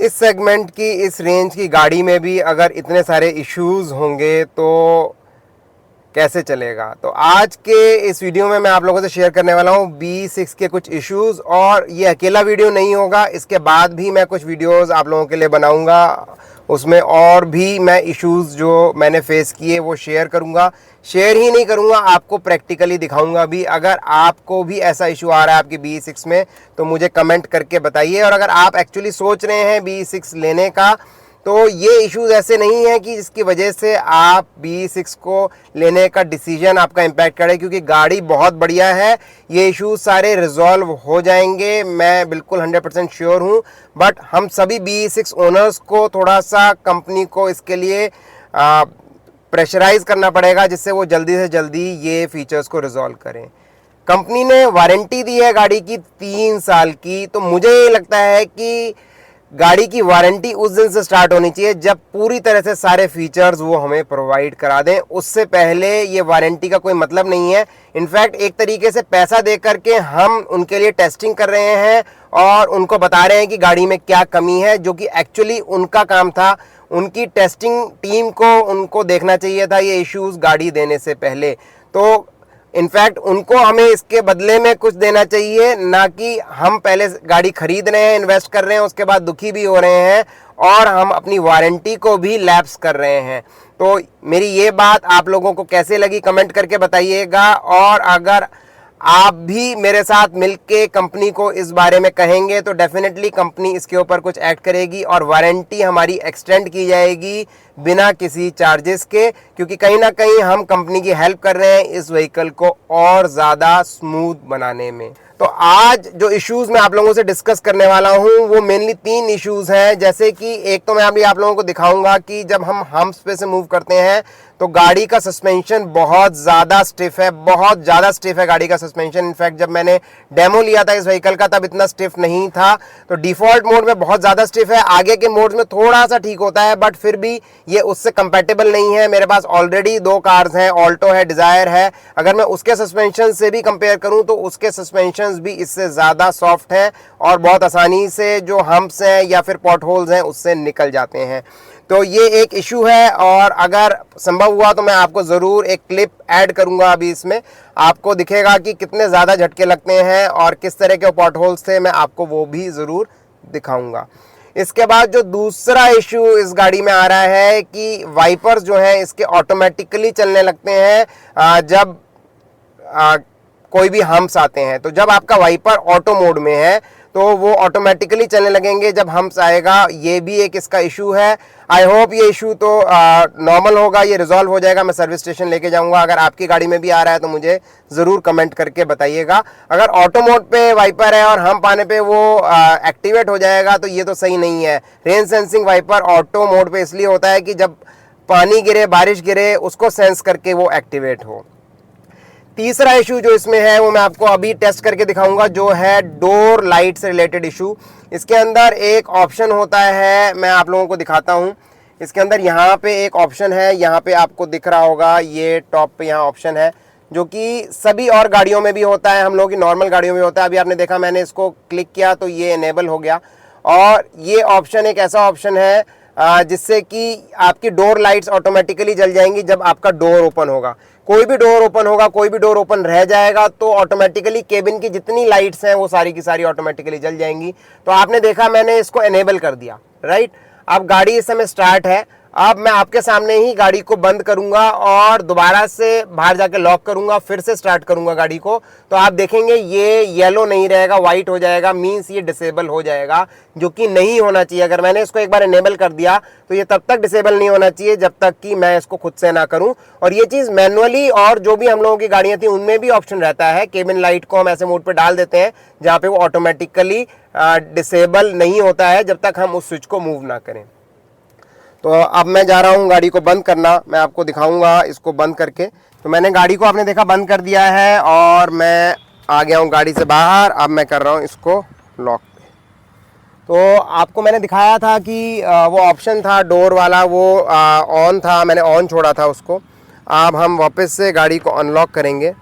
इस सेगमेंट की, इस रेंज की गाड़ी में भी अगर इतने सारे इश्यूज होंगे तो कैसे चलेगा। तो आज के इस वीडियो में मैं आप लोगों से शेयर करने वाला हूँ B6 के कुछ इश्यूज, और ये अकेला वीडियो नहीं होगा, इसके बाद भी मैं कुछ वीडियोस आप लोगों के लिए बनाऊंगा, उसमें और भी मैं इश्यूज जो मैंने फेस किए वो शेयर करूंगा। शेयर ही नहीं करूंगा, आपको प्रैक्टिकली दिखाऊंगा भी। अगर आपको भी ऐसा इशू आ रहा है आपकी B6 में तो मुझे कमेंट करके बताइए। और अगर आप एक्चुअली सोच रहे हैं B6 लेने का, तो ये इश्यूज ऐसे नहीं है कि जिसकी वजह से आप B6 को लेने का डिसीजन आपका इम्पैक्ट करे, क्योंकि गाड़ी बहुत बढ़िया है, ये इश्यूज सारे रिजॉल्व हो जाएंगे, मैं बिल्कुल 100% श्योर हूँ। बट हम सभी B6 ओनर्स को थोड़ा सा कंपनी को इसके लिए प्रेशराइज करना पड़ेगा, जिससे वो जल्दी से जल्दी ये फीचर्स को रिजॉल्व करें। कंपनी ने वारंटी दी है गाड़ी की 3 साल की, तो मुझे ये लगता है कि गाड़ी की वारंटी उस दिन से स्टार्ट होनी चाहिए जब पूरी तरह से सारे फीचर्स वो हमें प्रोवाइड करा दें। उससे पहले ये वारंटी का कोई मतलब नहीं है। इनफैक्ट एक तरीके से पैसा दे करके हम उनके लिए टेस्टिंग कर रहे हैं और उनको बता रहे हैं कि गाड़ी में क्या कमी है, जो कि एक्चुअली उनका काम था। उनकी टेस्टिंग टीम को उनको देखना चाहिए था ये इश्यूज गाड़ी देने से पहले। तो इनफैक्ट उनको हमें इसके बदले में कुछ देना चाहिए, ना कि हम पहले गाड़ी खरीद रहे हैं, इन्वेस्ट कर रहे हैं, उसके बाद दुखी भी हो रहे हैं और हम अपनी वारंटी को भी लैप्स कर रहे हैं। तो मेरी ये बात आप लोगों को कैसे लगी कमेंट करके बताइएगा। और अगर आप भी मेरे साथ मिलके कंपनी को इस बारे में कहेंगे तो डेफिनेटली कंपनी इसके ऊपर कुछ एक्ट करेगी और वारंटी हमारी एक्सटेंड की जाएगी बिना किसी चार्जेस के, क्योंकि कहीं ना कहीं हम कंपनी की हेल्प कर रहे हैं इस व्हीकल को और ज़्यादा स्मूथ बनाने में। तो आज जो इश्यूज मैं आप लोगों से डिस्कस करने वाला हूं वो मेनली 3 इश्यूज हैं। जैसे कि एक तो मैं अभी आप लोगों को दिखाऊंगा कि जब हम हम्प्स पे से मूव करते हैं तो गाड़ी का सस्पेंशन बहुत ज़्यादा स्टिफ है, बहुत ज़्यादा स्टिफ है गाड़ी का सस्पेंशन। इनफैक्ट जब मैंने डेमो लिया था इस व्हीकल का तब इतना स्टिफ नहीं था। तो डिफ़ॉल्ट मोड में बहुत ज़्यादा स्टिफ है, आगे के मोड्स में थोड़ा सा ठीक होता है, बट फिर भी ये उससे कंपैटिबल नहीं है। मेरे पास ऑलरेडी 2 कार्स हैं, ऑल्टो है, डिज़ायर है। अगर मैं उसके सस्पेंशन से भी कंपेयर करूँ तो उसके सस्पेंशन भी इससे ज़्यादा सॉफ्ट हैं और बहुत आसानी से जो हम्प्स हैं या फिर पॉट होल्स हैं उससे निकल जाते हैं। तो ये एक इशू है, और अगर संभव हुआ तो मैं आपको ज़रूर एक क्लिप ऐड करूंगा अभी, इसमें आपको दिखेगा कि कितने ज़्यादा झटके लगते हैं और किस तरह के पॉट होल्स थे, मैं आपको वो भी ज़रूर दिखाऊंगा। इसके बाद जो दूसरा इशू इस गाड़ी में आ रहा है कि वाइपर्स जो हैं इसके ऑटोमेटिकली चलने लगते हैं जब कोई भी हम्प्स आते हैं। तो जब आपका वाइपर ऑटो मोड में है तो वो ऑटोमेटिकली चलने लगेंगे जब हम्प्स आएगा। ये भी एक इसका इशू है। आई होप ये इशू तो नॉर्मल होगा, ये रिजॉल्व हो जाएगा। मैं सर्विस स्टेशन लेके जाऊंगा। अगर आपकी गाड़ी में भी आ रहा है तो मुझे ज़रूर कमेंट करके बताइएगा। अगर ऑटो मोड पे वाइपर है और हम्प आने पे वो एक्टिवेट हो जाएगा तो ये तो सही नहीं है। Rain sensing wiper auto mode पे इसलिए होता है कि जब पानी गिरे, बारिश गिरे, उसको सेंस करके वो एक्टिवेट हो। तीसरा इशू जो इसमें है वो मैं आपको अभी टेस्ट करके दिखाऊंगा, जो है डोर लाइट से रिलेटेड इशू। इसके अंदर एक ऑप्शन होता है, मैं आप लोगों को दिखाता हूं। इसके अंदर यहाँ पे एक ऑप्शन है, यहाँ पे आपको दिख रहा होगा, ये टॉप पे यहाँ ऑप्शन है, जो कि सभी और गाड़ियों में भी होता है, हम लोगों की नॉर्मल गाड़ियों में होता है। अभी आपने देखा मैंने इसको क्लिक किया तो ये इनेबल हो गया। और ये ऑप्शन एक ऐसा ऑप्शन है जिससे कि आपकी डोर लाइट्स ऑटोमेटिकली जल जाएंगी जब आपका डोर ओपन होगा। कोई भी डोर ओपन होगा, कोई भी डोर ओपन रह जाएगा तो ऑटोमेटिकली केबिन की जितनी लाइट्स हैं वो सारी की सारी ऑटोमेटिकली जल जाएंगी। तो आपने देखा मैंने इसको इनेबल कर दिया, राइट। अब गाड़ी इस समय स्टार्ट है। अब मैं आपके सामने ही गाड़ी को बंद करूंगा और दोबारा से बाहर जाके लॉक करूंगा, फिर से स्टार्ट करूंगा गाड़ी को, तो आप देखेंगे ये येलो नहीं रहेगा, वाइट हो जाएगा, मींस ये डिसेबल हो जाएगा, जो कि नहीं होना चाहिए। अगर मैंने इसको एक बार इनेबल कर दिया तो ये तब तक डिसेबल नहीं होना चाहिए जब तक कि मैं इसको खुद से ना करूं। और ये चीज़ मैनुअली, और जो भी हम लोगों की गाड़ियां थी उनमें भी ऑप्शन रहता है, केबिन लाइट को हम ऐसे मोड पे डाल देते हैं जहाँ पे वो ऑटोमेटिकली डिसेबल नहीं होता है जब तक हम उस स्विच को मूव ना करें। तो अब मैं जा रहा हूँ गाड़ी को बंद करना, मैं आपको दिखाऊंगा इसको बंद करके। तो मैंने गाड़ी को, आपने देखा, बंद कर दिया है और मैं आ गया हूँ गाड़ी से बाहर। अब मैं कर रहा हूँ इसको लॉक पे। तो आपको मैंने दिखाया था कि वो ऑप्शन था डोर वाला, वो ऑन था, मैंने ऑन छोड़ा था उसको। अब हम वापस से गाड़ी को अनलॉक करेंगे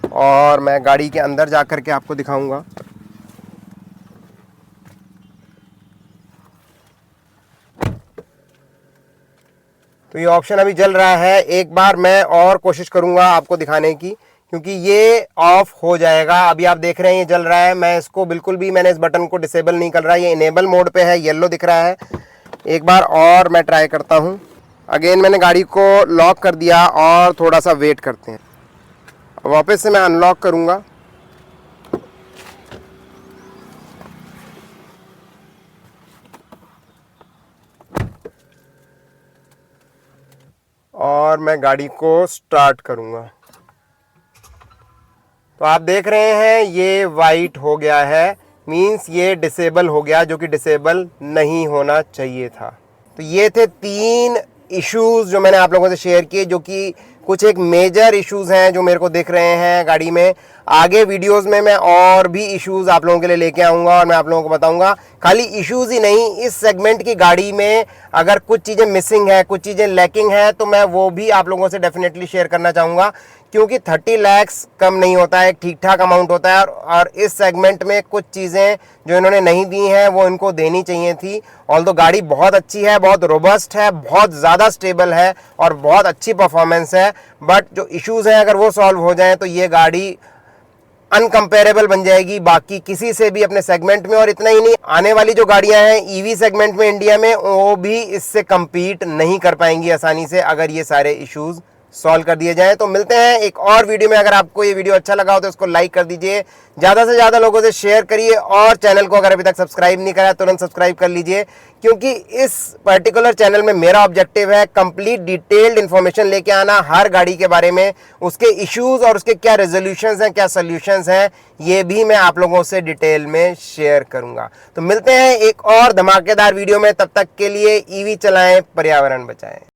और मैं गाड़ी के अंदर जा कर के आपको दिखाऊंगा। तो ये ऑप्शन अभी जल रहा है। एक बार मैं और कोशिश करूंगा आपको दिखाने की, क्योंकि ये ऑफ हो जाएगा। अभी आप देख रहे हैं ये जल रहा है। मैं इसको बिल्कुल भी, मैंने इस बटन को डिसेबल नहीं कर रहा है, ये इनेबल मोड पे है, येलो दिख रहा है। एक बार और मैं ट्राई करता हूँ। अगेन मैंने गाड़ी को लॉक कर दिया और थोड़ा सा वेट करते हैं। वापस से मैं अनलॉक करूँगा। और मैं गाड़ी को स्टार्ट करूँगा। तो आप देख रहे हैं ये वाइट हो गया है, मींस ये डिसेबल हो गया, जो कि डिसेबल नहीं होना चाहिए था। तो ये थे 3 इश्यूज जो मैंने आप लोगों से शेयर किए, जो कि कुछ एक मेजर इश्यूज हैं जो मेरे को दिख रहे हैं गाड़ी में। आगे वीडियोस में मैं और भी इश्यूज आप लोगों के लिए लेके आऊँगा और मैं आप लोगों को बताऊँगा। खाली इश्यूज ही नहीं, इस सेगमेंट की गाड़ी में अगर कुछ चीज़ें मिसिंग है, कुछ चीज़ें लैकिंग है, तो मैं वो भी आप लोगों से डेफिनेटली शेयर करना चाहूँगा, क्योंकि 30 लाख कम नहीं होता है, एक ठीक ठाक अमाउंट होता है। और इस सेगमेंट में कुछ चीज़ें जो इन्होंने नहीं दी हैं वो इनको देनी चाहिए थी। ऑल्दो गाड़ी बहुत अच्छी है, बहुत रोबस्ट है, बहुत ज़्यादा स्टेबल है और बहुत अच्छी परफॉर्मेंस है, बट जो इश्यूज़ हैं अगर वो सॉल्व हो जाएं तो ये गाड़ी अनकंपेरेबल बन जाएगी बाकी किसी से भी अपने सेगमेंट में। और इतना ही नहीं, आने वाली जो गाड़ियां हैं ईवी सेगमेंट में इंडिया में, वो भी इससे compete नहीं कर पाएंगी आसानी से, अगर ये सारे इश्यूज सॉल्व कर दिए जाएं। तो मिलते हैं एक और वीडियो में। अगर आपको ये वीडियो अच्छा लगा हो तो इसको लाइक कर दीजिए, ज़्यादा से ज़्यादा लोगों से शेयर करिए, और चैनल को अगर अभी तक सब्सक्राइब नहीं करा तुरंत सब्सक्राइब कर लीजिए, क्योंकि इस पर्टिकुलर चैनल में मेरा ऑब्जेक्टिव है कंप्लीट डिटेल्ड इन्फॉर्मेशन लेके आना हर गाड़ी के बारे में, उसके इश्यूज और उसके क्या रेजोल्यूशंस हैं, क्या सोल्यूशंस हैं, ये भी मैं आप लोगों से डिटेल में शेयर करूंगा। तो मिलते हैं एक और धमाकेदार वीडियो में, तब तक के लिए ईवी चलाएं, पर्यावरण बचाएं।